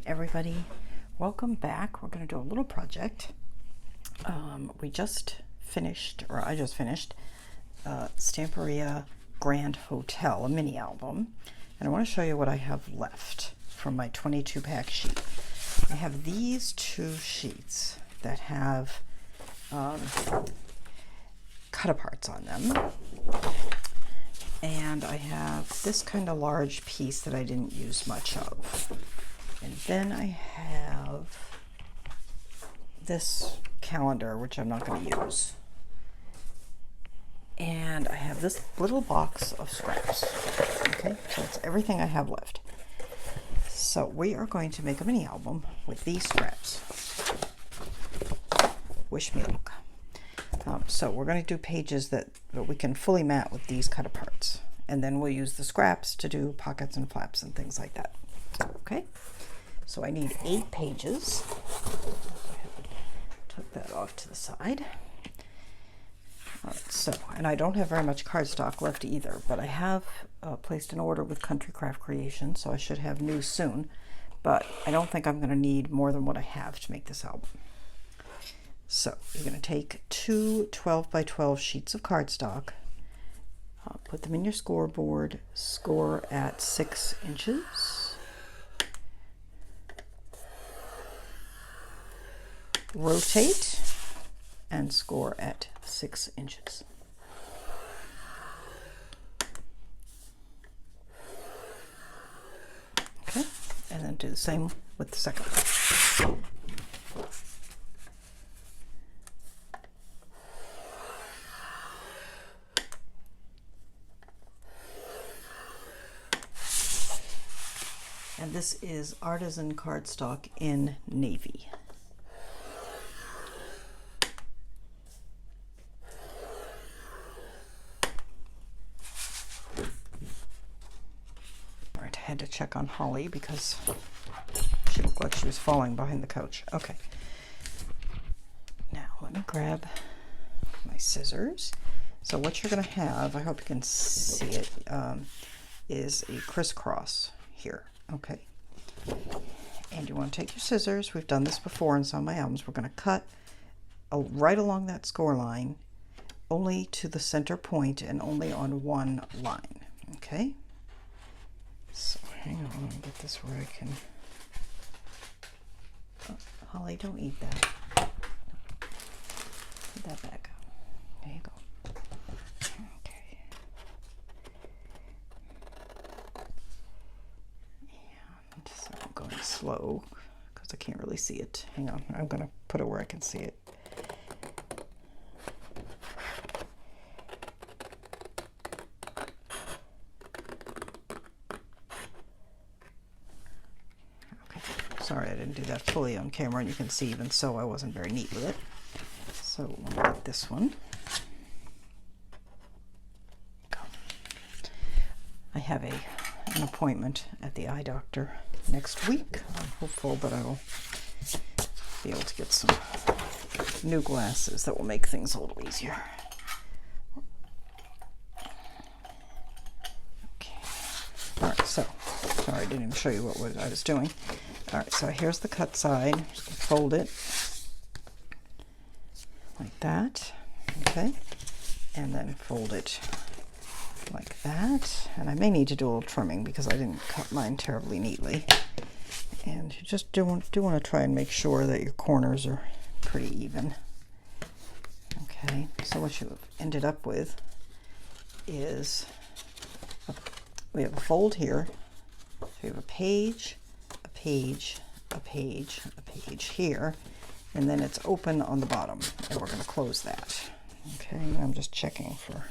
everybody, welcome back. We're going to do a little project. We just finished, or I just finished, Stamperia Grand Hotel, a mini album, and I want to show you what I have left from my 22 pack sheet. I have these two sheets that have cut aparts on them, and I have this kind of large piece that I didn't use much of. And then I have this calendar, which I'm not going to use. And I have this little box of scraps. Okay, so that's everything I have left. So we are going to make a mini album with these scraps. Wish me luck. So we're going to do pages that we can fully mat with these cut aparts. And then we'll use the scraps to do pockets and flaps and things like that. Okay. So I need 8 pages. Took that off to the side. All right, so, and I don't have very much cardstock left either, but I have placed an order with Country Craft Creation, so I should have news soon. But I don't think I'm going to need more than what I have to make this album. So you're going to take 2 12 by 12 sheets of cardstock, put them in your scoreboard, score at 6 inches. Rotate and score at 6 inches. Okay, and then do the same with the second one. And this is artisan cardstock in navy. I had to check on Holly because she looked like she was falling behind the couch. Okay. Now let me grab my scissors. So what you're going to have, I hope you can see it, is a crisscross here. Okay. And you want to take your scissors. We've done this before in some of my albums. We're going to cut right along that score line, only to the center point and only on one line. Okay. So hang on, let me get this where I can. Oh, Holly, don't eat that. Put that back. There you go. Okay. And so I'm going slow because I can't really see it. Hang on, I'm going to put it where I can see it. Sorry, I didn't do that fully on camera, and you can see even so I wasn't very neat with it. So we'll get this one. Go. I have an appointment at the eye doctor next week. I'm hopeful that I will be able to get some new glasses that will make things a little easier. Okay. All right, so sorry I didn't even show you what I was doing. All right, so here's the cut side. Just fold it like that, okay? And then fold it like that. And I may need to do a little trimming because I didn't cut mine terribly neatly. And you just do want to try and make sure that your corners are pretty even. Okay, so what you ended up with is we have a fold here. So we have a page, page, a page, a page here, and then it's open on the bottom, and we're going to close that. Okay, I'm just checking for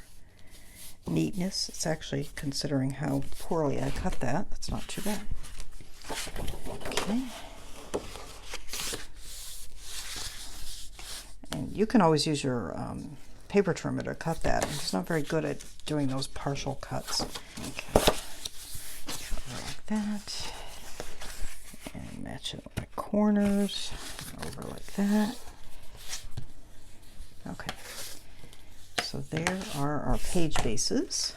neatness. It's actually, considering how poorly I cut that, that's not too bad. Okay. And you can always use your paper trimmer to cut that. I'm just not very good at doing those partial cuts. Okay. Cover like that. And match it with my corners over like that. Okay, so there are our page bases,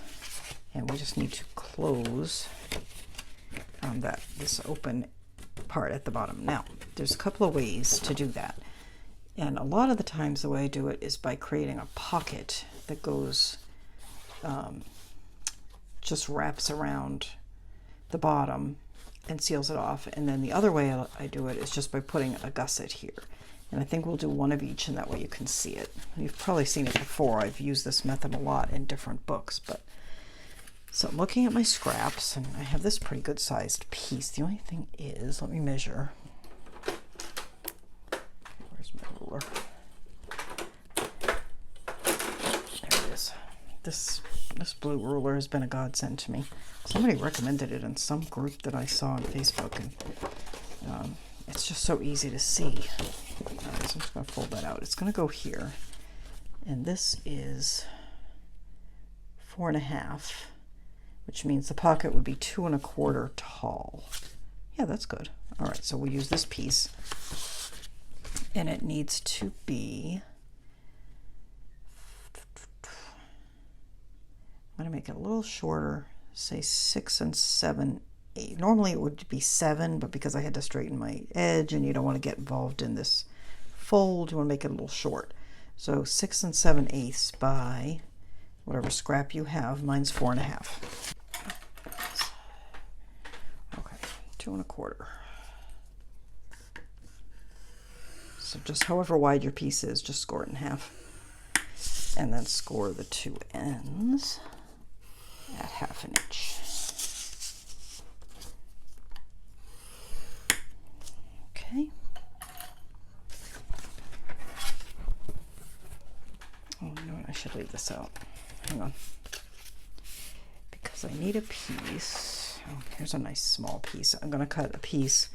and we just need to close this open part at the bottom. Now, there's a couple of ways to do that. And a lot of the times the way I do it is by creating a pocket that goes, just wraps around the bottom and seals it off. And then the other way I do it is just by putting a gusset here. And I think we'll do one of each, and that way you can see it. You've probably seen it before. I've used this method a lot in different books. But so I'm looking at my scraps, and I have this pretty good sized piece. The only thing is, let me measure. Where's my ruler? There it is. This blue ruler has been a godsend to me. Somebody recommended it in some group that I saw on Facebook, and it's just so easy to see. All right, so I'm just going to fold that out. It's going to go here, and this is 4.5, which means the pocket would be 2 1/4 tall. Yeah, that's good. All right, so we'll use this piece, and it needs to be, I'm going to make it a little shorter, say 6 7/8. Normally it would be 7, but because I had to straighten my edge and you don't want to get involved in this fold, you want to make it a little short. So 6 7/8 by whatever scrap you have. Mine's 4.5. Okay, 2 1/4. So just however wide your piece is, just score it in half. And then score the two ends at 1/2 inch. Okay. Oh, you know what? I should leave this out. Hang on. Because I need a piece. Oh, here's a nice small piece. I'm going to cut a piece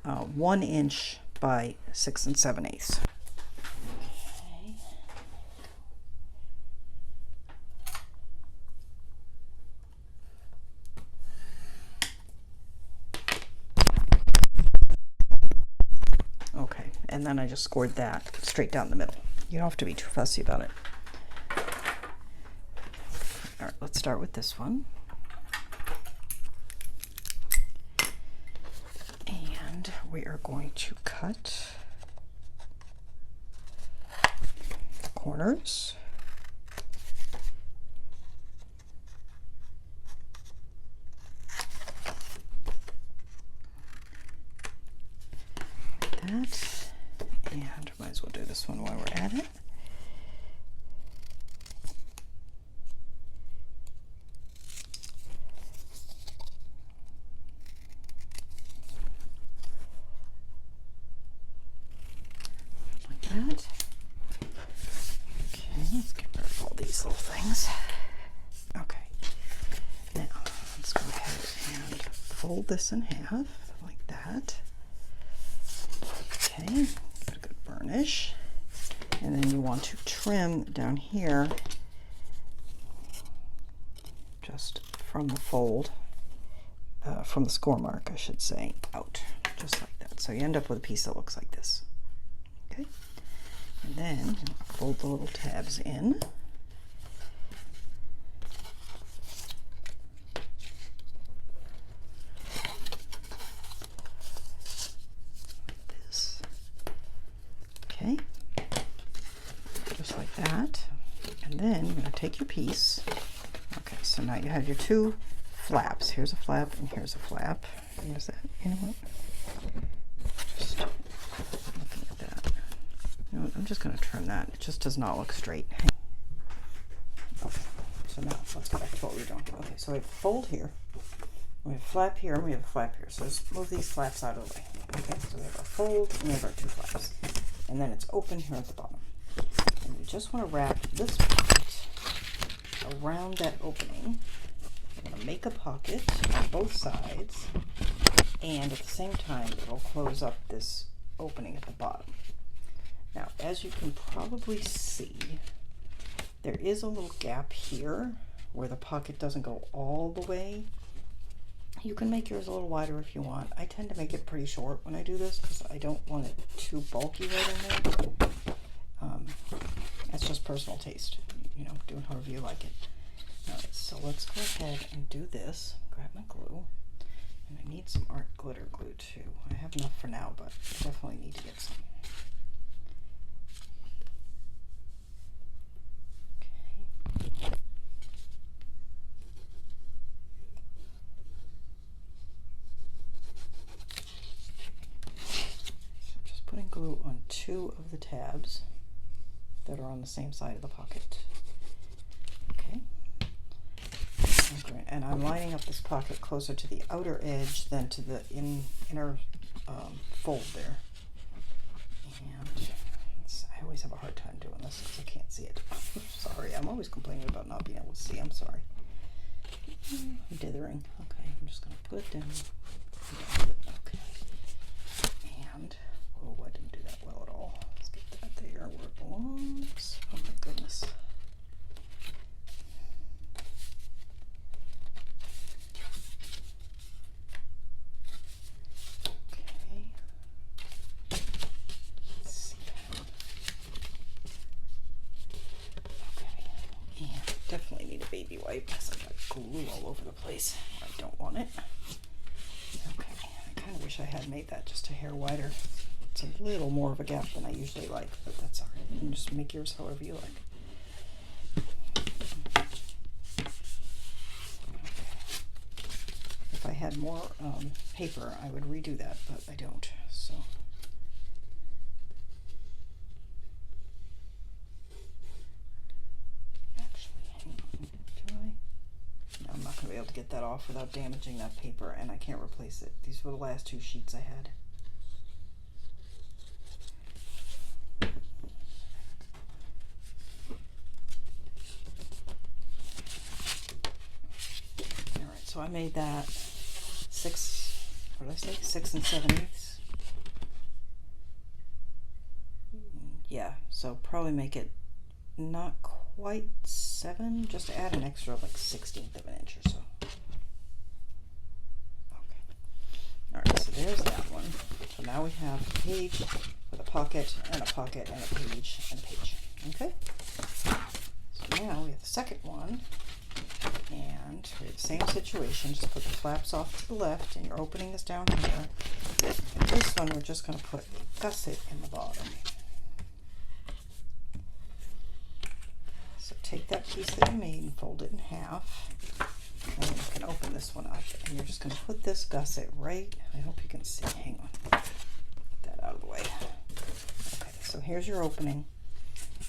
1 inch by 6 7/8. Okay, and then I just scored that straight down the middle. You don't have to be too fussy about it. All right, let's start with this one. And we are going to cut the corners. That, and might as well do this one while we're at it. Like that. Okay, let's get rid of all these little things. Okay, now let's go ahead and fold this in half like that. Okay, give it a good burnish. And then you want to trim down here just from the fold, from the score mark, I should say, out, just like that. So you end up with a piece that looks like this. Okay, and then fold the little tabs in. Okay, just like that. And then you're going to take your piece. Okay, so now you have your two flaps. Here's a flap and here's a flap. Here's that. You know what? Just looking at that. You know what? I'm just going to trim that. It just does not look straight. Okay, so now let's go back to what we were doing. Okay, so we have a fold here. We have a flap here and we have a flap here. So let's move these flaps out of the way. Okay, so we have our fold and we have our two flaps. And then it's open here at the bottom. And we just want to wrap this part around that opening. We're going to make a pocket on both sides, and at the same time it'll close up this opening at the bottom. Now, as you can probably see, there is a little gap here where the pocket doesn't go all the way. You can make yours a little wider if you want. I tend to make it pretty short when I do this because I don't want it too bulky right in there. That's just personal taste, you know, do it however you like it. All right, so let's go ahead and do this. Grab my glue, And I need some art glitter glue too. I have enough for now, but I definitely need to get some. Okay. So just putting glue on 2 of the tabs that are on the same side of the pocket. Okay. And I'm lining up this pocket closer to the outer edge than to the inner fold there. And I always have a hard time doing this because I can't see it. Sorry, I'm always complaining about not being able to see. I'm sorry. I'm dithering. Okay, I'm just going to put it down. Okay. And, oh, I didn't do that well at all. Let's get that there where it belongs. Oh my goodness. Definitely need a baby wipe because I've got glue all over the place where I don't want it. Okay, I kind of wish I had made that just a hair wider. It's a little more of a gap than I usually like, but that's all right. You can just make yours however you like. Okay. If I had more paper, I would redo that, but I don't, so. I'm not going to be able to get that off without damaging that paper, and I can't replace it. These were the last 2 sheets I had. Alright, so I made that 6, what did I say? 6 7/8. Yeah, so probably make it not quite 7, just add an extra like 1/16 of an inch or so. Okay. Alright, so there's that one. So now we have a page with a pocket and a pocket and a page and a page. Okay? So now we have the second one, and we have the same situation. Just put the flaps off to the left, and your opening is down here. And this one we're just going to put a gusset in the bottom. So take that piece that you made and fold it in half, and then you can open this one up, and you're just going to put this gusset right, I hope you can see, hang on, get that out of the way. Okay, so here's your opening.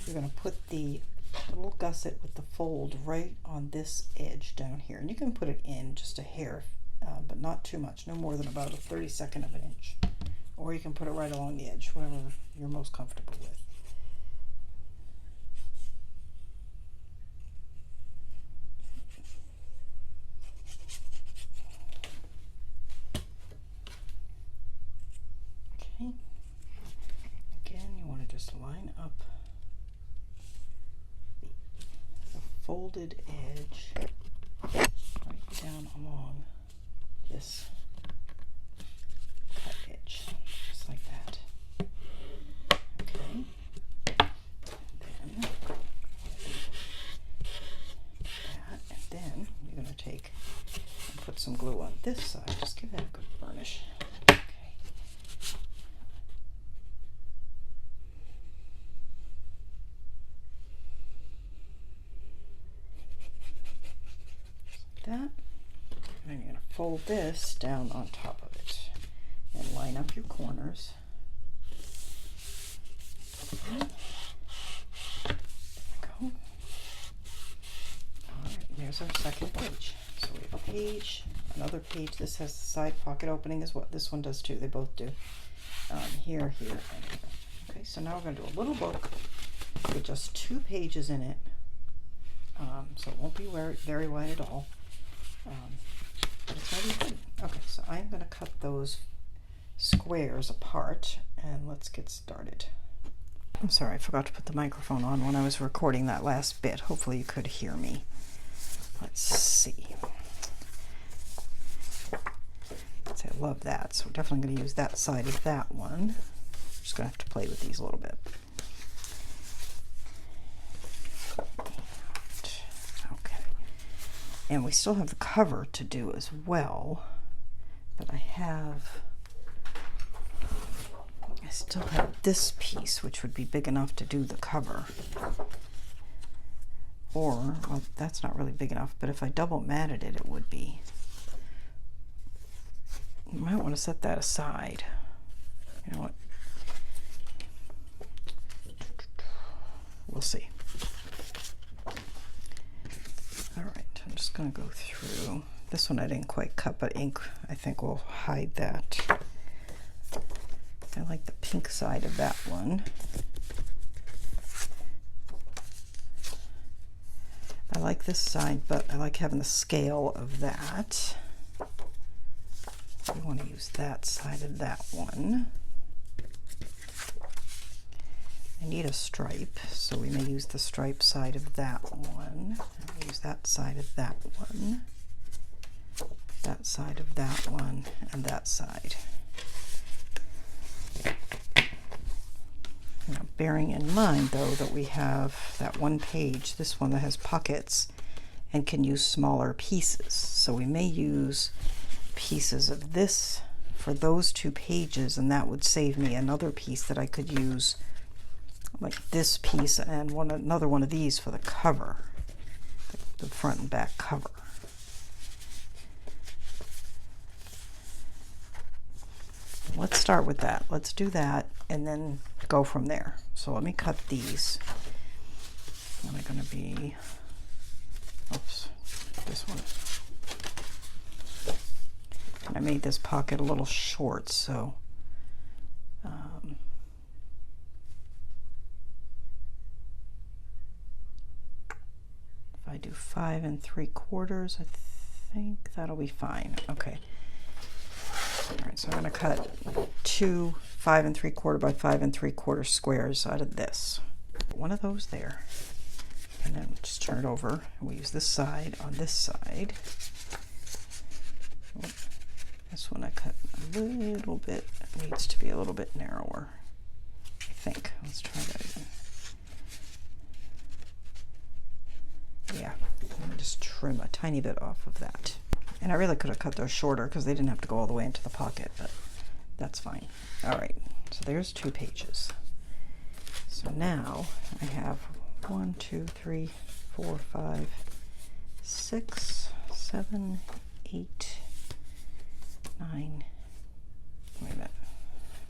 You're going to put the little gusset with the fold right on this edge down here, and you can put it in just a hair, but not too much, no more than about a 32nd of an inch, or you can put it right along the edge, whatever you're most comfortable with. Okay. Again, you want to just line up the folded edge right down along this cut edge, just like that. Okay. And then that, and then you're going to take and put some glue on this side. Just give that a good burnish. That, and then you're going to fold this down on top of it and line up your corners. Okay. There we go. Alright, there's our second page. So we have a page, another page. This has the side pocket opening is what this one does too. They both do. Here, here, and here. Okay, so now we're going to do a little book with just 2 pages in it. So it won't be very wide at all. But it's going to be good. Okay, so I'm going to cut those squares apart, and let's get started. I'm sorry, I forgot to put the microphone on when I was recording that last bit. Hopefully you could hear me. Let's see. I love that, so we're definitely going to use that side of that one. I'm just going to have to play with these a little bit. And we still have the cover to do as well. But I still have this piece, which would be big enough to do the cover. Or, well, that's not really big enough, but if I double matted it, it would be. You might want to set that aside. You know what? We'll see. All right, I'm just going to go through. This one I didn't quite cut, but ink I think will hide that. I like the pink side of that one. I like this side, but I like having the scale of that. We want to use that side of that one. I need a stripe, so we may use the stripe side of that one. I'll use that side of that one, that side of that one, and that side. Now, bearing in mind, though, that we have that one page, this one that has pockets, and can use smaller pieces. So we may use pieces of this for those two pages, and that would save me another piece that I could use, like this piece and another one of these for the cover, the front and back cover. Let's start with that. Let's do that and then go from there. So let me cut these. And they're going to be, oops, this one. And I made this pocket a little short, so if I do 5 3/4, I think that'll be fine. Okay. All right, so I'm going to cut 2 5 3/4 by 5 3/4 squares out of this. One of those there, and then just turn it over. And we use this side on this side. Oh, this one I cut a little bit. It needs to be a little bit narrower, I think. Let's try that again. Yeah, let me just trim a tiny bit off of that. And I really could have cut those shorter because they didn't have to go all the way into the pocket, but that's fine. All right, so there's 2 pages. So now I have 1, 2, 3, 4, 5, 6, 7, 8, 9. Wait a minute.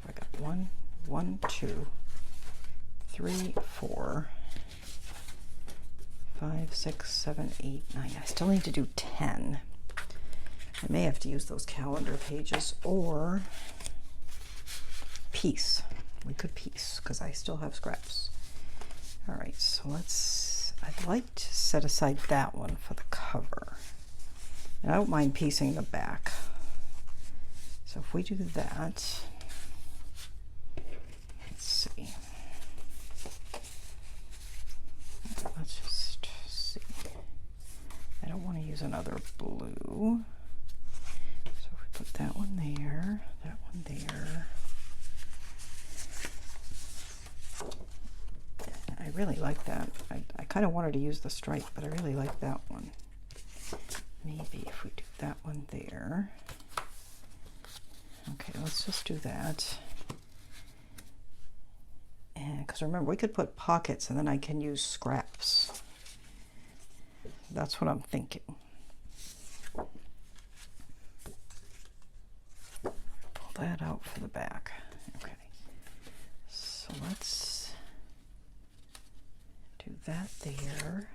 I got 1, 2, 3, 4, 5, 6, 7, 8, 9. I still need to do 10. I may have to use those calendar pages or piece. We could piece because I still have scraps. All right, so I'd like to set aside that one for the cover. And I don't mind piecing the back. So if we do that, let's see. Let's just see. I don't want to use another blue. So if we put that one there, that one there. I really like that. I kind of wanted to use the stripe, but I really like that one. Maybe if we do that one there. Okay, let's just do that. And because remember, we could put pockets and then I can use scraps. That's what I'm thinking. Pull that out for the back. Okay, so let's do that there.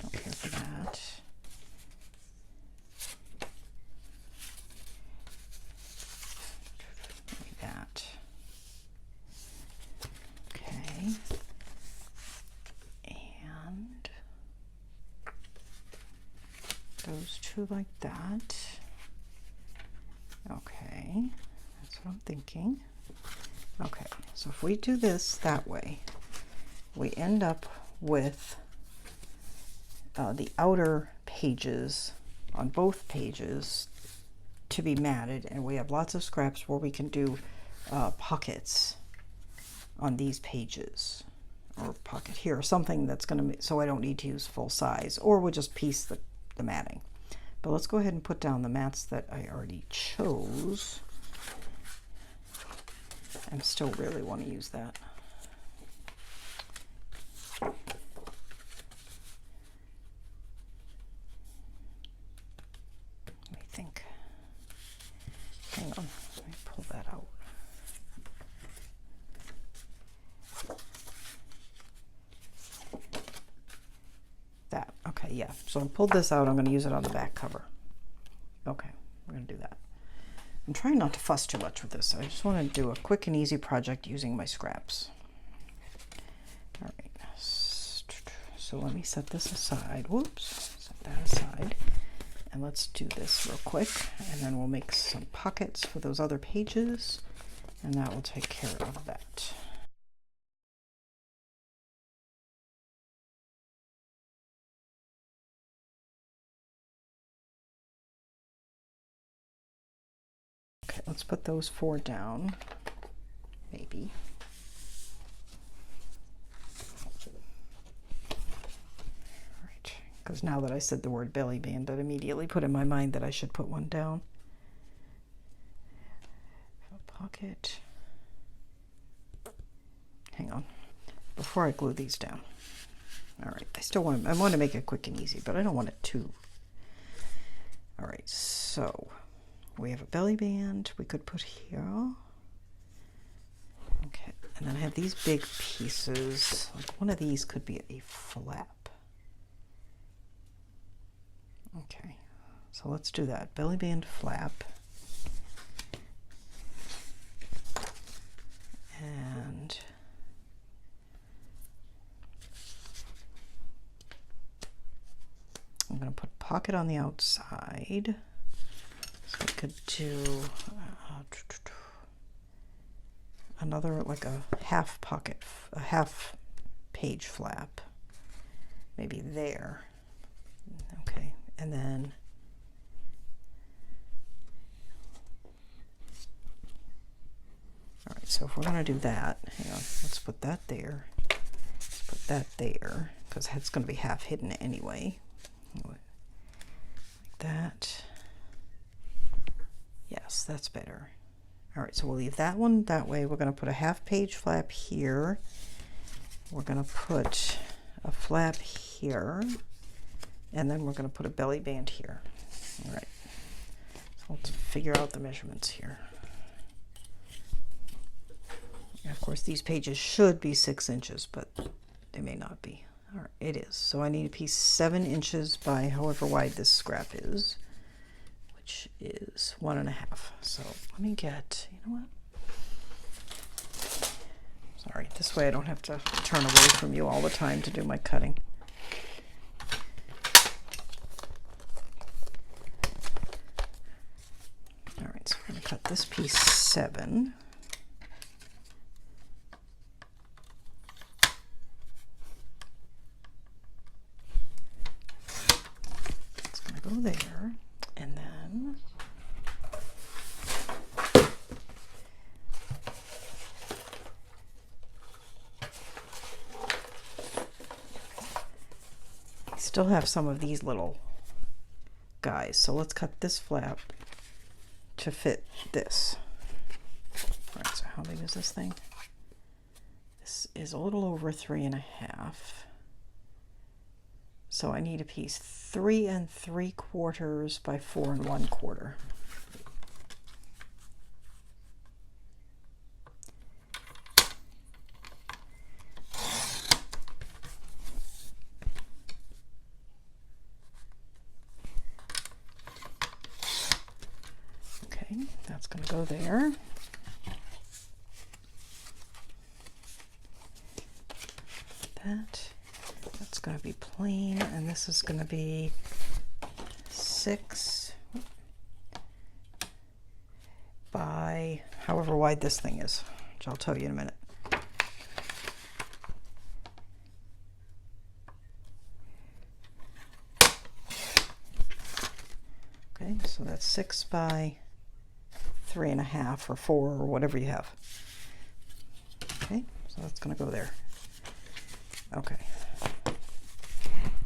Don't care for that. Maybe that. Okay. And those two like that. Okay, that's what I'm thinking. Okay, so if we do this that way, we end up with the outer pages on both pages to be matted, and we have lots of scraps where we can do pockets on these pages, or pocket here, or something that's going to, so I don't need to use full size, or we'll just piece the matting. But let's go ahead and put down the mats that I already chose. I still really want to use that. Let me think. Hang on, let me pull that out. That, okay, yeah. So I pulled this out, I'm going to use it on the back cover. Okay, we're going to do that. I'm trying not to fuss too much with this. I just want to do a quick and easy project using my scraps. All right, so let me set this aside. Whoops, set that aside. And let's do this real quick, and then we'll make some pockets for those other pages, and that will take care of that. Okay, let's put those 4 down, maybe. All right, because now that I said the word belly band, that immediately put in my mind that I should put one down. A pocket. Hang on, before I glue these down. All right, I want to make it quick and easy, but I don't want it too. All right, so we have a belly band we could put here. Okay, and then I have these big pieces. Like one of these could be a flap. Okay, so let's do that. Belly band flap. And I'm going to put a pocket on the outside. So we could do another, like a half pocket, a half page flap, maybe there. Okay, and then all right, so if we're going to do that, hang on, let's put that there. Let's put that there, because it's going to be half hidden anyway. Like that. Yes, that's better. All right, so we'll leave that one that way. We're going to put a half page flap here. We're going to put a flap here, and then we're going to put a belly band here. All right, so let's figure out the measurements here. And of course, these pages should be 6 inches, but they may not be. All right, it is. So I need a piece 7 inches by however wide this scrap is, which is 1.5. So let me get, you know what? Sorry, this way I don't have to turn away from you all the time to do my cutting. All right, so we're going to cut this piece 7. It's going to go there, and then I still have some of these little guys, so let's cut this flap to fit this. All right, so how big is this thing? This is a little over 3.5. So I need a piece 3 3/4 by 4 1/4. Okay, that's going to go there. That's going to be plain, and this is going to be 6 by however wide this thing is, which I'll tell you in a minute. Okay, so that's 6 by 3.5 or 4 or whatever you have. Okay, so So that's going to go there. Okay.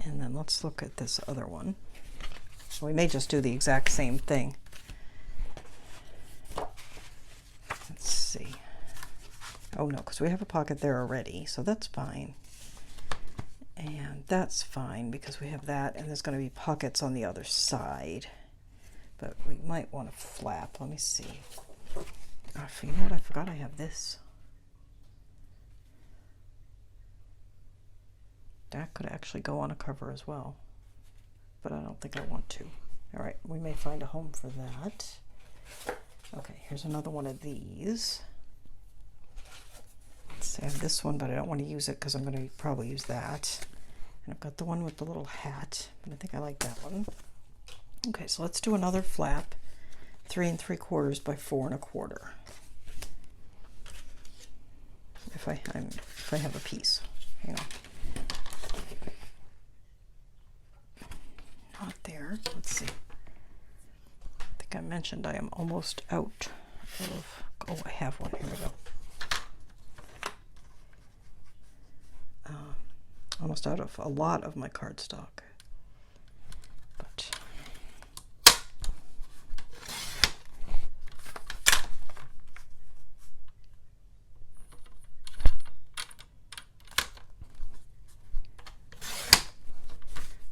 And then let's look at this other one. We may just do the exact same thing. Let's see. Oh no, because we have a pocket there already, so that's fine. And that's fine because we have that, and there's going to be pockets on the other side. But we might want to flap. Let me see. Oh, you know what? I forgot I have this. That could actually go on a cover as well. But I don't think I want to. All right, we may find a home for that. Okay, here's another one of these. I have this one, but I don't want to use it because I'm going to probably use that. And I've got the one with the little hat, but I think I like that one. Okay, so let's do another flap, 3 3/4 by 4 1/4. If I have a piece, hang on. Not there. Let's see. I think I mentioned I am almost out of. Oh, I have one. Here we go. Almost out of a lot of my cardstock, but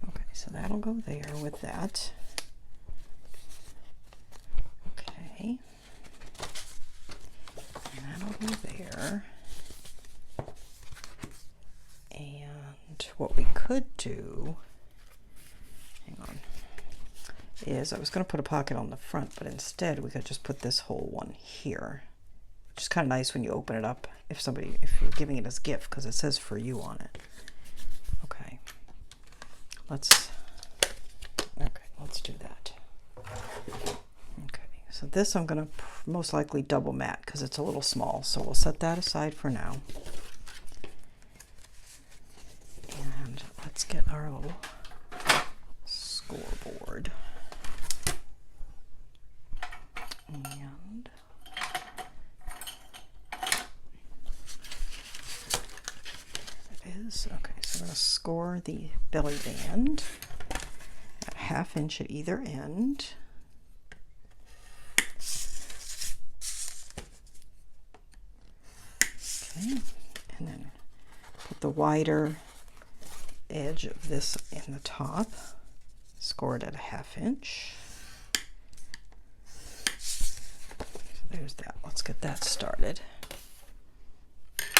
okay, so that'll go there with that. Okay, and that'll go there. What we could do, hang on, is I was going to put a pocket on the front, but instead we could just put this whole one here, which is kind of nice when you open it up if you're giving it as a gift, because it says for you on it. Okay, let's do that. Okay, so this I'm going to most likely double mat because it's a little small, so we'll set that aside for now. Let's get our little scoreboard. And it is. Okay, so we're going to score the belly band at 1/2 inch at either end. Okay, and then put the wider edge of this in the top, score it at 1/2 inch. So there's that. Let's get that started. Okay.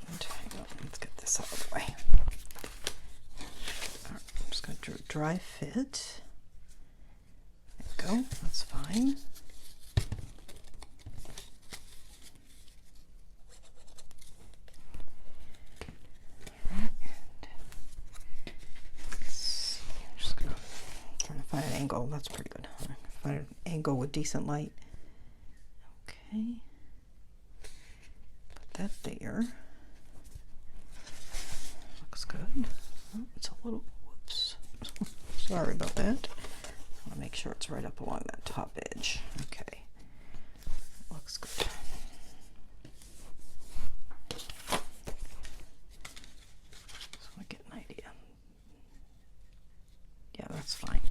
And let's get this out of the way. Dry fit. There we go, that's fine. Right. I'm just gonna try to find an angle. That's pretty good. Find an angle with decent light. Okay. Put that there. Looks good. Oh, it's a little. Sorry about that. I want to make sure it's right up along that top edge. Okay, looks good. Just want to get an idea. Yeah, that's fine.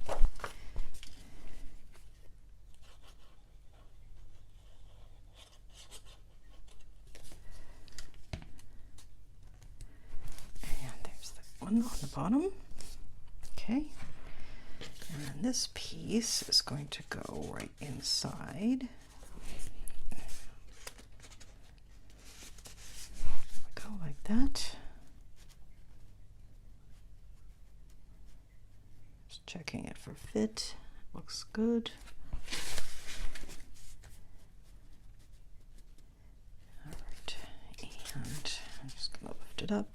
And there's the one on the bottom. Okay. And then this piece is going to go right inside. Go like that. Just checking it for fit. Looks good. All right, and I'm just going to lift it up.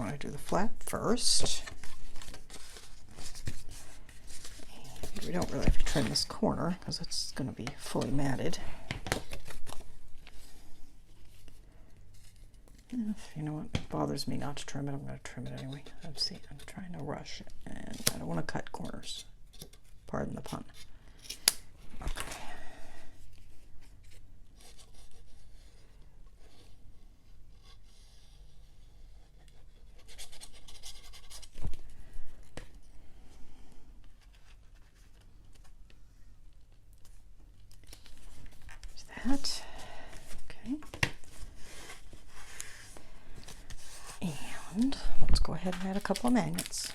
want to do the flap first. And we don't really have to trim this corner because it's going to be fully matted. You know what, it bothers me not to trim it. I'm going to trim it anyway. I'm trying to rush it, and I don't want to cut corners. Pardon the pun. Okay. There's that. Okay. And let's go ahead and add a couple of magnets.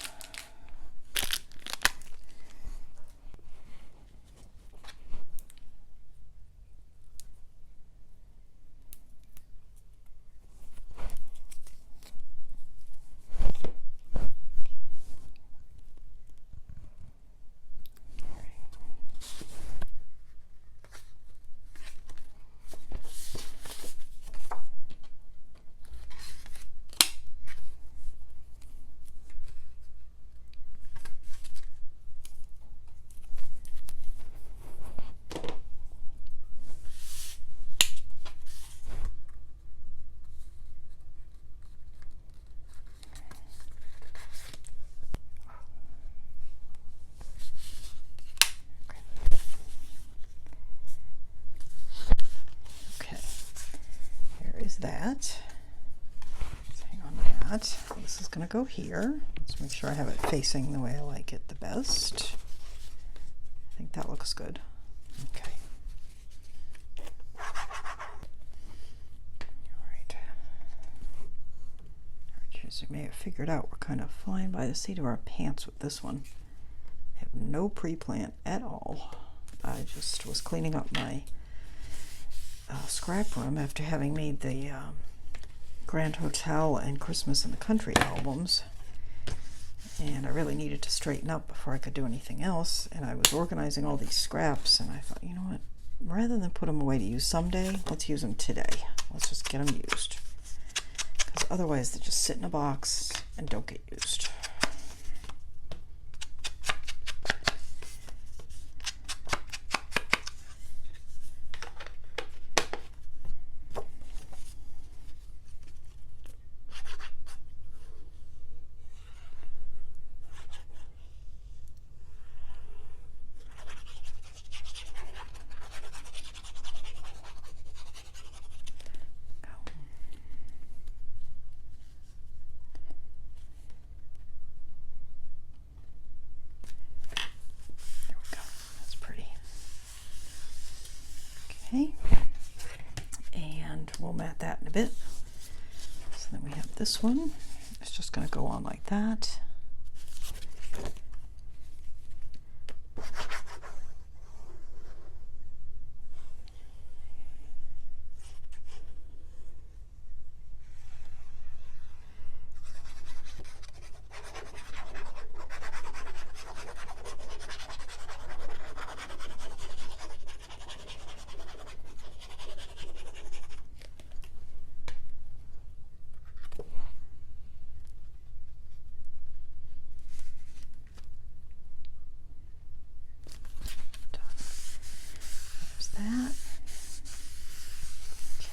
That. Let's hang on to that. This is going to go here. Let's make sure I have it facing the way I like it the best. I think that looks good. Okay. Alright. As you may have figured out, we're kind of flying by the seat of our pants with this one. I have no pre-plant at all. I just was cleaning up my scrap room after having made the Grand Hotel and Christmas in the Country albums, and I really needed to straighten up before I could do anything else. And I was organizing all these scraps, and I thought, you know what, rather than put them away to use someday, let's use them today. Let's just get them used, because otherwise they just sit in a box and don't get used. Okay, and we'll mat that in a bit. So then we have this one. It's just going to go on like that.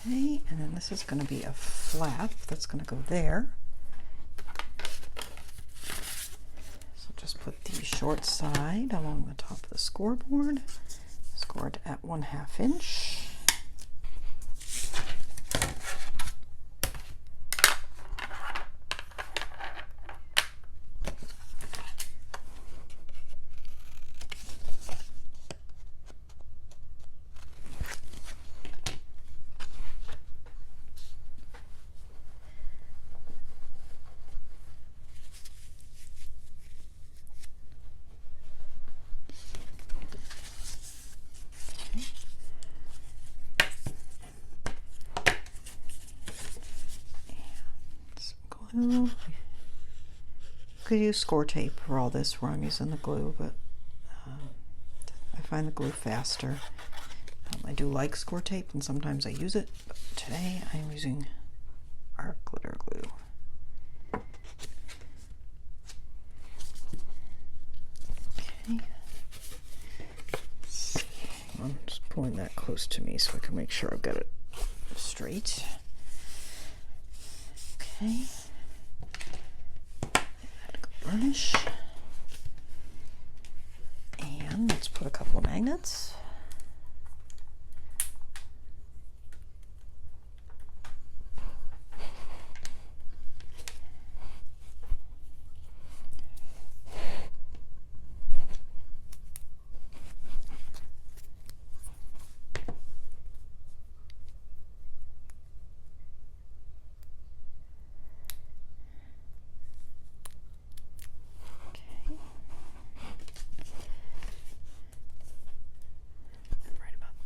Okay, and then this is going to be a flap that's going to go there. So just put the short side along the top of the scoreboard, scored at 1/2 inch. Could use score tape for all this where I'm using the glue, but I find the glue faster. I do like score tape, and sometimes I use it, but today I'm using our glitter glue. that close to me so I can make sure I've got it straight. Okay. Burnish. And let's put a couple of magnets.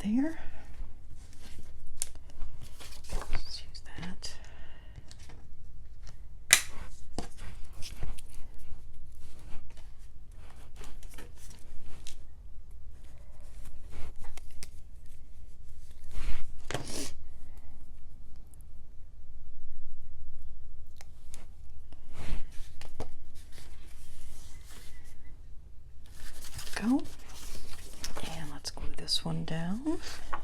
There. Let's use that. Go. And let's glue this one down.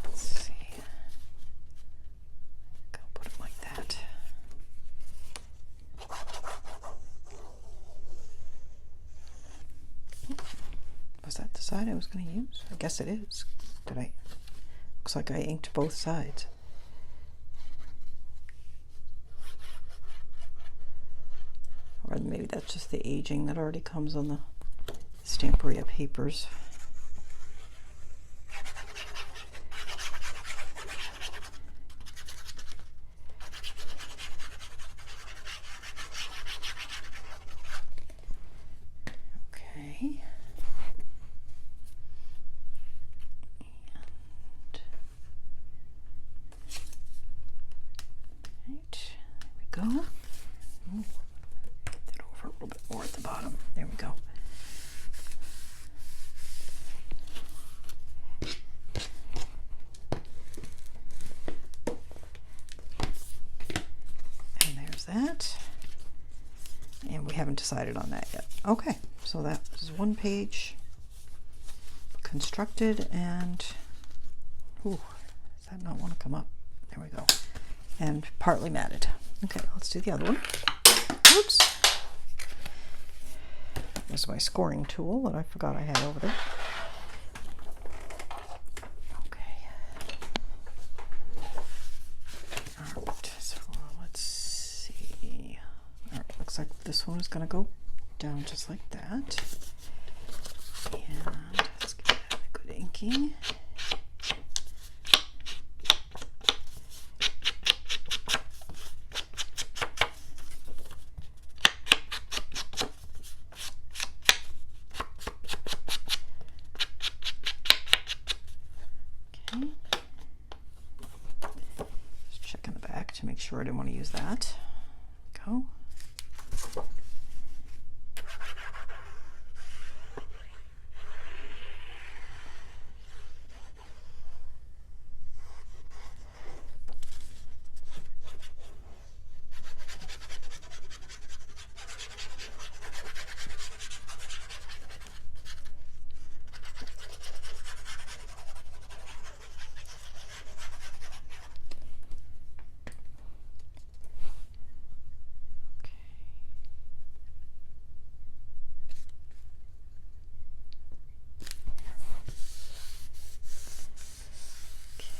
Let's see. Go put it like that. Was that the side I was going to use? I guess it is. Did I? Looks like I inked both sides. Or maybe that's just the aging that already comes on the Stamperia papers. Okay. Right, there we go. Ooh, get that over a little bit more at the bottom. There we go. And there's that. And we haven't decided on that yet. Okay, so that is one page constructed, and ooh, does that not want to come up? There we go. And partly matted. Okay, let's do the other one. Oops. There's my scoring tool that I forgot I had over there. Okay. All right, so let's see. All right, looks like this one is going to go down just like that. And let's give that a good inking. Just checking the back to make sure I didn't want to use that. Go.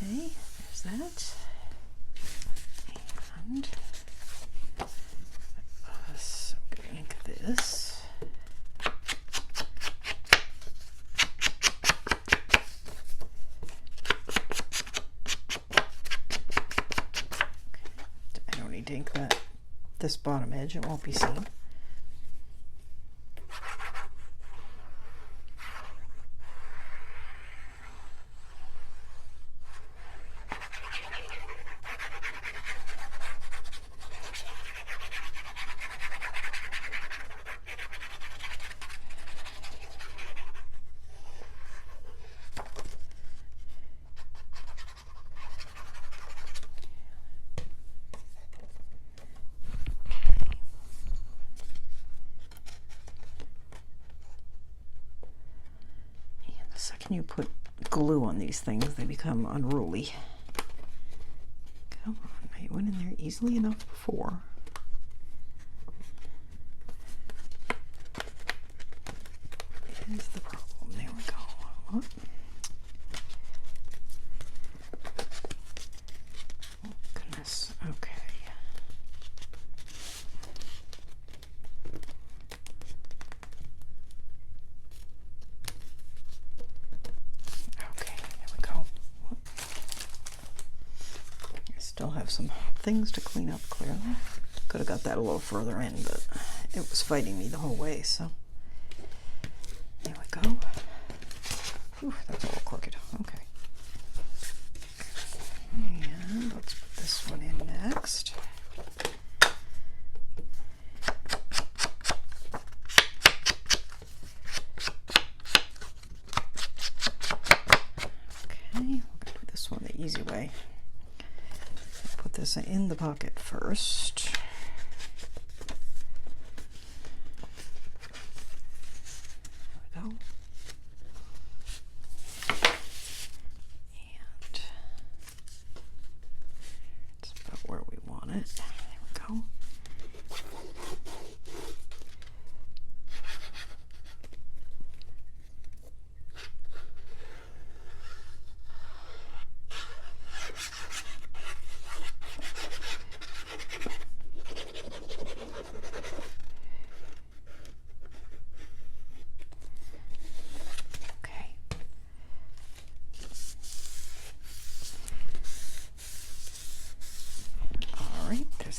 Okay, there's that. And so I'm going to ink this. I don't need to ink this bottom edge, it won't be seen. Second you put glue on these things, they become unruly. Come on, I went in there easily enough before. Here's the problem. There we go. Whoop. Oh, goodness. Okay. Still have some things to clean up, clearly. Could have got that a little further in, but it was fighting me the whole way, so there we go. Whew, that's all crooked. Okay. And let's put this one in next. Okay, we're going to do this one the easy way. Put this in the pocket first. There we go. And it's about where we want it. There we go.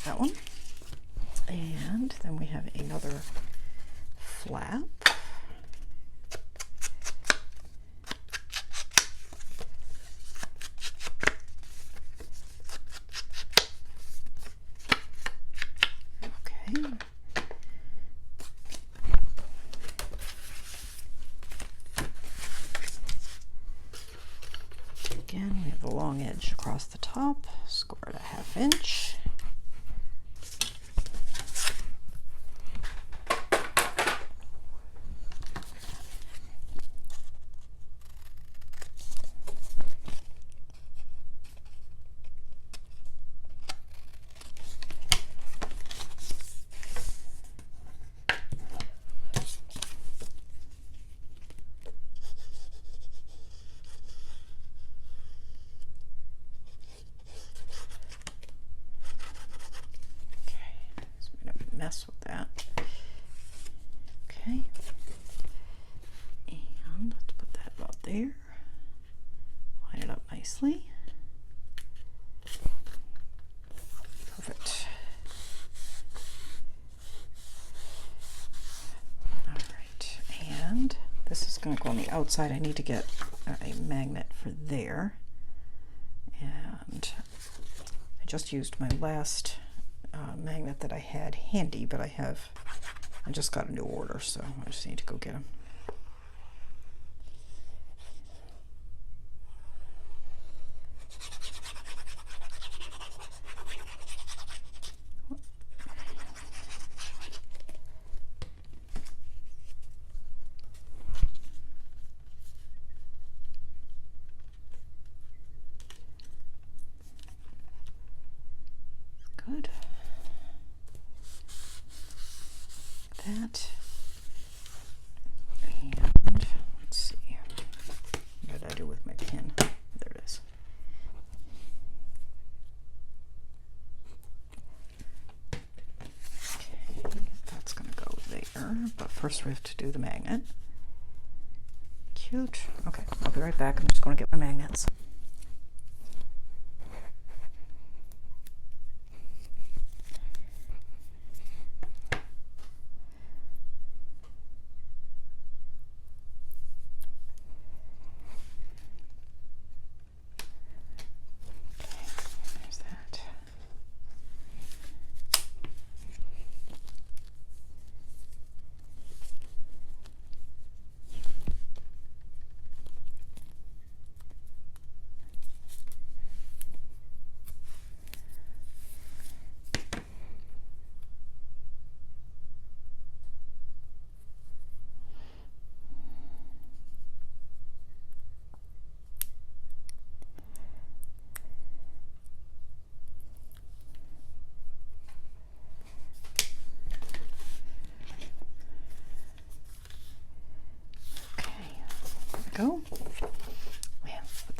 That one, and then we have another flap. Okay. Again, we have the long edge across the top, score it 1/2 inch. Mess with that. Okay, and let's put that about there. Line it up nicely. Perfect. All right, and this is going to go on the outside. I need to get a magnet for there, and I just used my last magnet that I had handy, but I just got a new order, so I just need to go get them. Good. That, and let's see, what did I do with my pin? There it is. Okay, that's gonna go there, but first we have to do the magnet. Cute. Okay, I'll be right back. I'm just gonna get my magnets.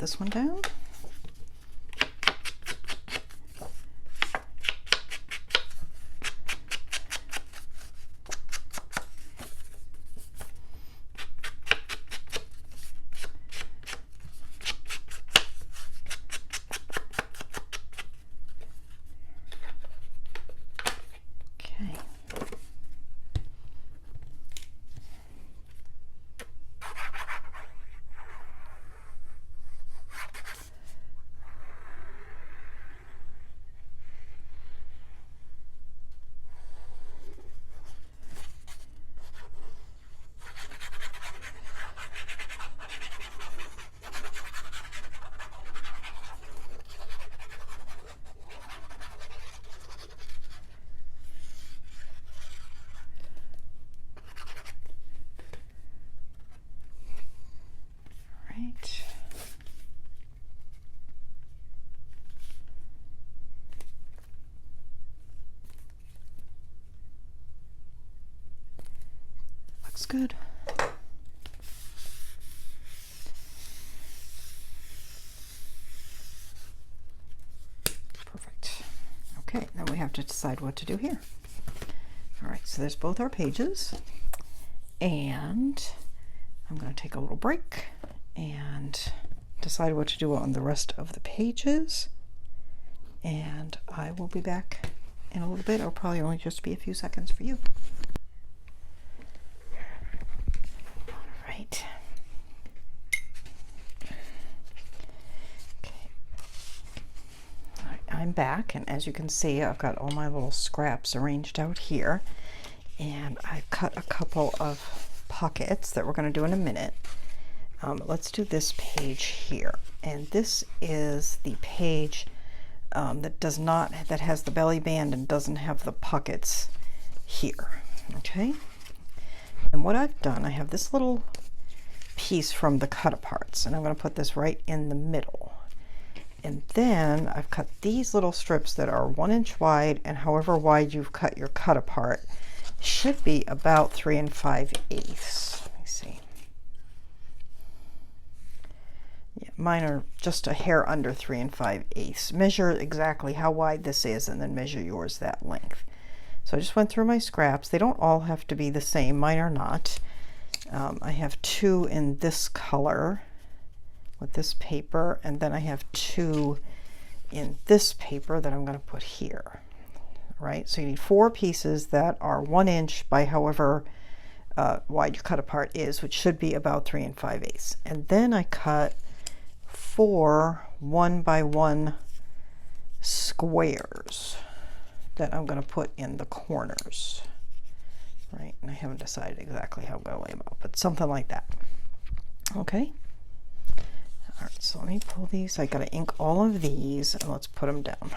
this one down. Looks good. Perfect. Okay, now we have to decide what to do here. All right, so there's both our pages, and I'm going to take a little break and decide what to do on the rest of the pages, and I will be back in a little bit. It'll probably only just be a few seconds for you. All right. Okay. All right, I'm back, and as you can see, I've got all my little scraps arranged out here, and I've cut a couple of pockets that we're going to do in a minute. Let's do this page here, and this is the page that has the belly band and doesn't have the pockets here. Okay, and what I've done, I have this little piece from the cut aparts, and I'm going to put this right in the middle, and then I've cut these little strips that are 1 inch wide, and however wide you've cut your cut apart should be about 3 5/8. Let me see. Yeah, mine are just a hair under 3 5/8. Measure exactly how wide this is, and then measure yours that length. So I just went through my scraps. They don't all have to be the same. Mine are not. I have 2 in this color with this paper, and then I have 2 in this paper that I'm going to put here. Right, so you need 4 pieces that are 1 inch by however wide your cut apart is, which should be about 3 5/8. And then I cut 4 1 by 1 squares that I'm going to put in the corners. Right, and I haven't decided exactly how I'm going to lay them out, but something like that. Okay. All right, so let me pull these. I got to ink all of these, and let's put them down.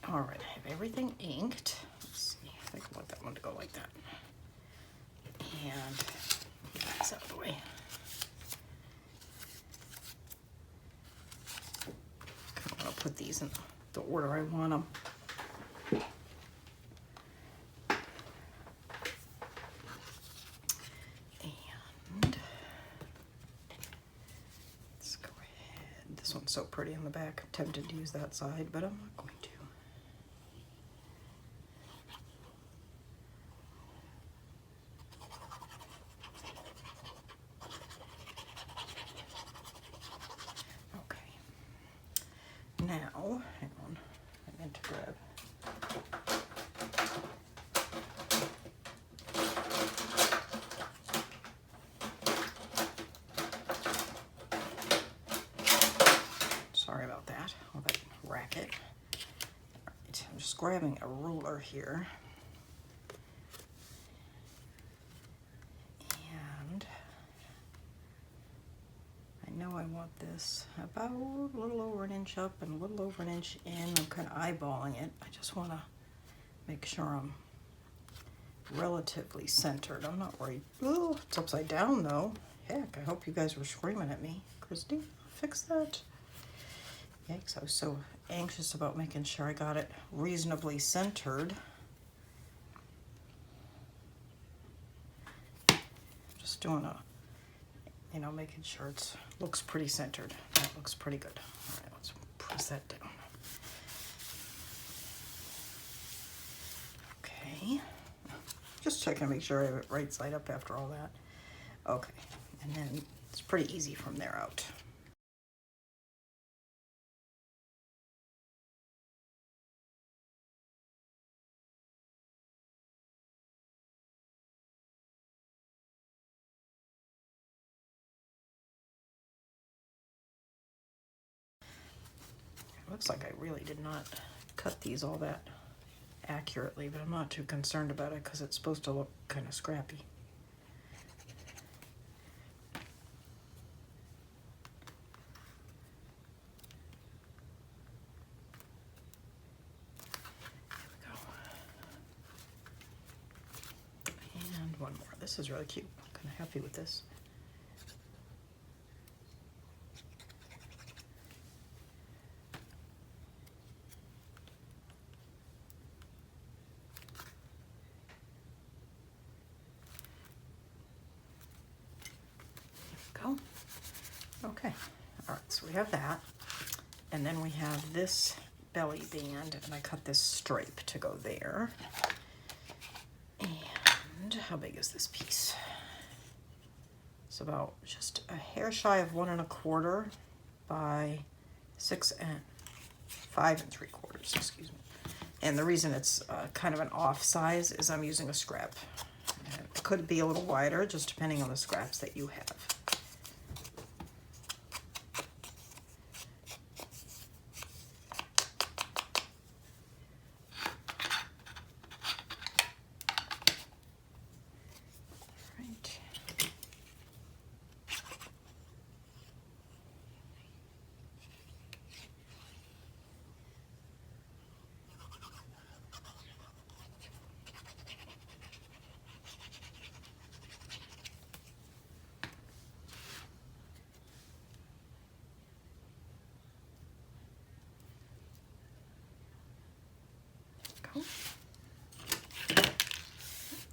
All right, I have everything inked. Let's see, I think I want that one to go like that. And get this out of the way. I'm going to put these in the order I want them. And let's go ahead. This one's so pretty on the back. I'm tempted to use that side, but I'm not going to. Now, hang on, I meant to grab. Sorry about that, all that racket. All right, I'm just grabbing a ruler here. And I know I want this about a little over 1 inch up and a little over 1 inch in. I'm kind of eyeballing it. I just want to make sure I'm relatively centered. I'm not worried. Oh, it's upside down though. Heck, I hope you guys were screaming at me. Christy, fix that. Yikes, I was so anxious about making sure I got it reasonably centered. Just doing a, you know, making sure it looks pretty centered. That looks pretty good. All right, let's press that down. Okay, just checking to make sure I have it right side up after all that. Okay, and then it's pretty easy from there out. Looks like I really did not cut these all that accurately, but I'm not too concerned about it because it's supposed to look kind of scrappy. There we go. And one more. This is really cute. I'm kind of happy with this. Go. Okay, all right, so we have that, and then we have this belly band, and I cut this stripe to go there. And how big is this piece? It's about just a hair shy of 1 1/4 by 5 3/4, excuse me. And the reason it's kind of an off size is I'm using a scrap. It could be a little wider, just depending on the scraps that you have.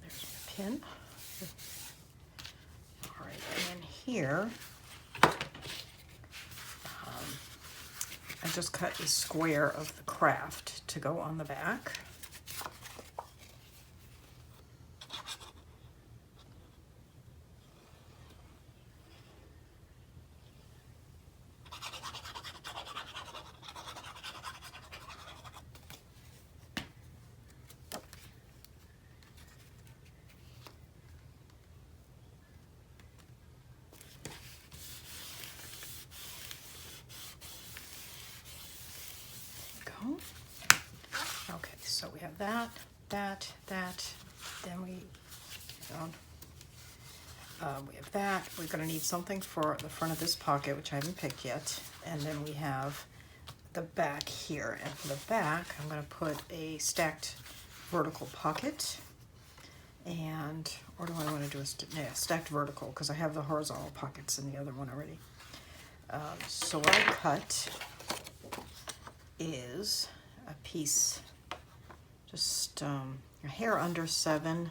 There's my pin. All right, and then here, I just cut a square of the craft to go on the back. Okay, so we have that, then we have that. We're going to need something for the front of this pocket, which I haven't picked yet, and then we have the back here. And for the back, I'm going to put a stacked vertical pocket, and, or do I want to do a stacked vertical, because I have the horizontal pockets in the other one already. So what I cut is a piece, just a hair under 7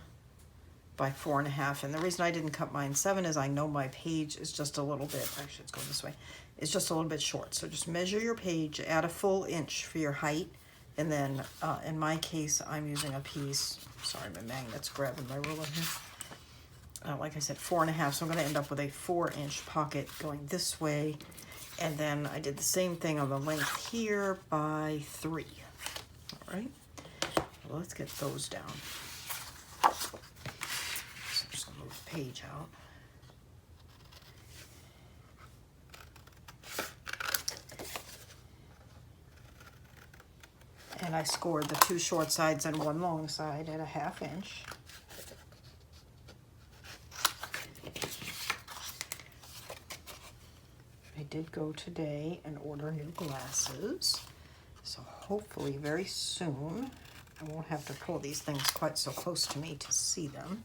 by 4 1/2. And the reason I didn't cut mine 7 is I know my page is just a little bit, actually it's going this way, it's just a little bit short. So just measure your page, add a full inch for your height, and then in my case I'm using a piece, sorry my magnet's grabbing my ruler here, like I said 4 1/2, so I'm going to end up with a 4-inch pocket going this way. And then I did the same thing on the length here by 3. All right, well, let's get those down. So I'm just going to move the page out. And I scored the 2 short sides and 1 long side at a 1/2 inch. I did go today and order new glasses, so hopefully very soon I won't have to pull these things quite so close to me to see them.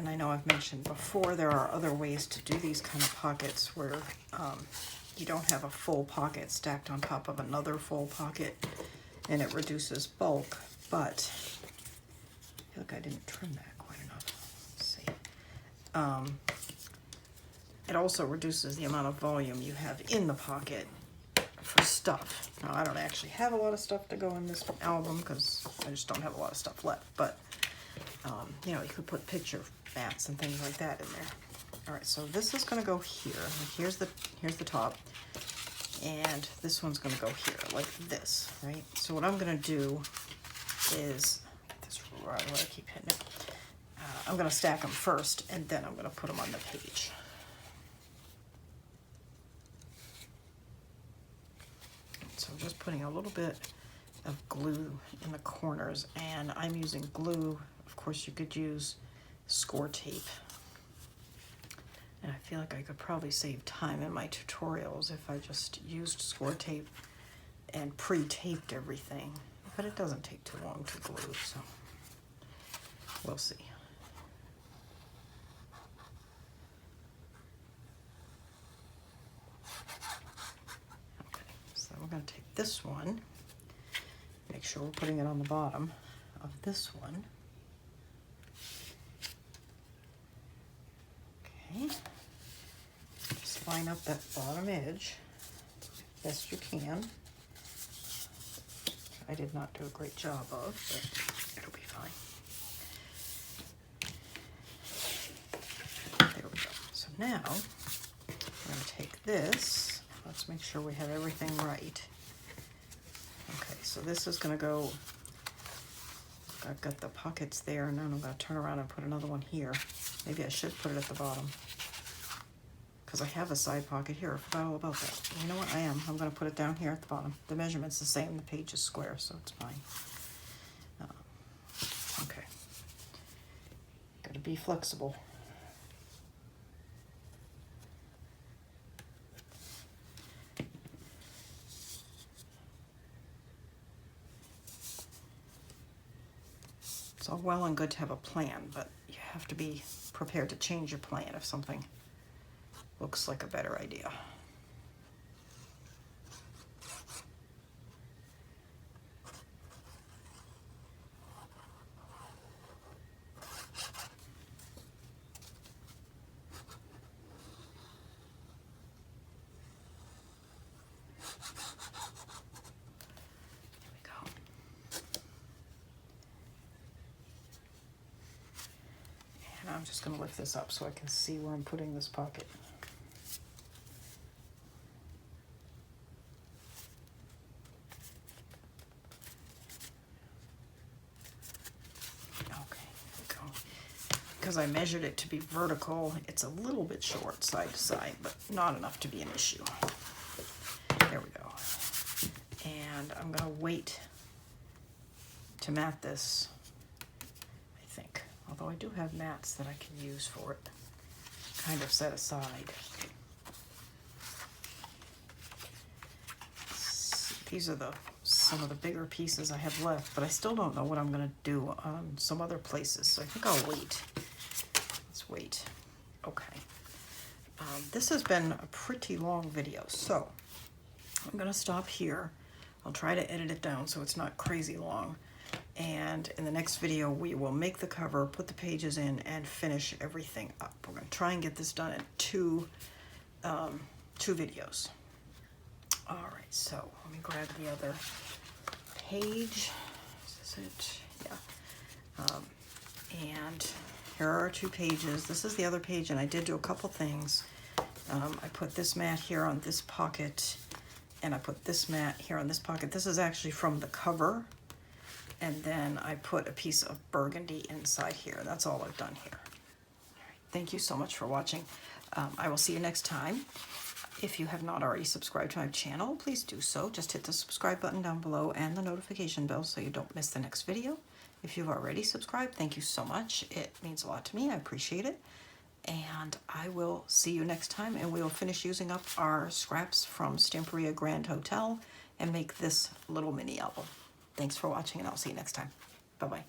And I know I've mentioned before there are other ways to do these kind of pockets where you don't have a full pocket stacked on top of another full pocket, and it reduces bulk, but I feel like I didn't trim that quite enough. Let's see. It also reduces the amount of volume you have in the pocket for stuff. Now, I don't actually have a lot of stuff to go in this album because I just don't have a lot of stuff left, but you know, you could put picture mats and things like that in there. All right, so this is going to go here. Here's the top, and this one's going to go here, like this, right? So what I'm going to do is, this ruler, I keep hitting it. I'm going to stack them first, and then I'm going to put them on the page. So I'm just putting a little bit of glue in the corners, and I'm using glue. Of course, you could use score tape. And I feel like I could probably save time in my tutorials if I just used score tape and pre-taped everything. But it doesn't take too long to glue, so we'll see. Okay, so we're going to take this one, make sure we're putting it on the bottom of this one. Okay, just line up that bottom edge best you can. I did not do a great job of, but it'll be fine. There we go. So now I'm going to take this. Let's make sure we have everything right. Okay, so this is going to go, I've got the pockets there, and then I'm going to turn around and put another one here. Maybe I should put it at the bottom, because I have a side pocket here. I forgot all about that. You know what? I'm going to put it down here at the bottom. The measurement's the same. The page is square, so it's fine. Okay. Got to be flexible. It's all well and good to have a plan, but you have to be prepared to change your plan if something looks like a better idea. There we go. And I'm just going to lift this up so I can see where I'm putting this pocket. Because I measured it to be vertical, it's a little bit short side to side, but not enough to be an issue. There we go. And I'm going to wait to mat this, I think. Although I do have mats that I can use for it, kind of set aside. These are some of the bigger pieces I have left, but I still don't know what I'm going to do on some other places, so I think I'll wait. Let's wait. Okay. This has been a pretty long video, so I'm going to stop here. I'll try to edit it down so it's not crazy long. And in the next video, we will make the cover, put the pages in, and finish everything up. We're going to try and get this done in two videos. All right, so let me grab the other page. Is this it? Yeah. And here are our two pages. This is the other page, and I did do a couple things. I put this mat here on this pocket, and I put this mat here on this pocket. This is actually from the cover, and then I put a piece of burgundy inside here. That's all I've done here. All right, thank you so much for watching. I will see you next time. If you have not already subscribed to my channel, please do so. Just hit the subscribe button down below and the notification bell so you don't miss the next video. If you've already subscribed, thank you so much. It means a lot to me. I appreciate it. And I will see you next time, and we will finish using up our scraps from Stamperia Grand Hotel and make this little mini album. Thanks for watching, and I'll see you next time. Bye-bye.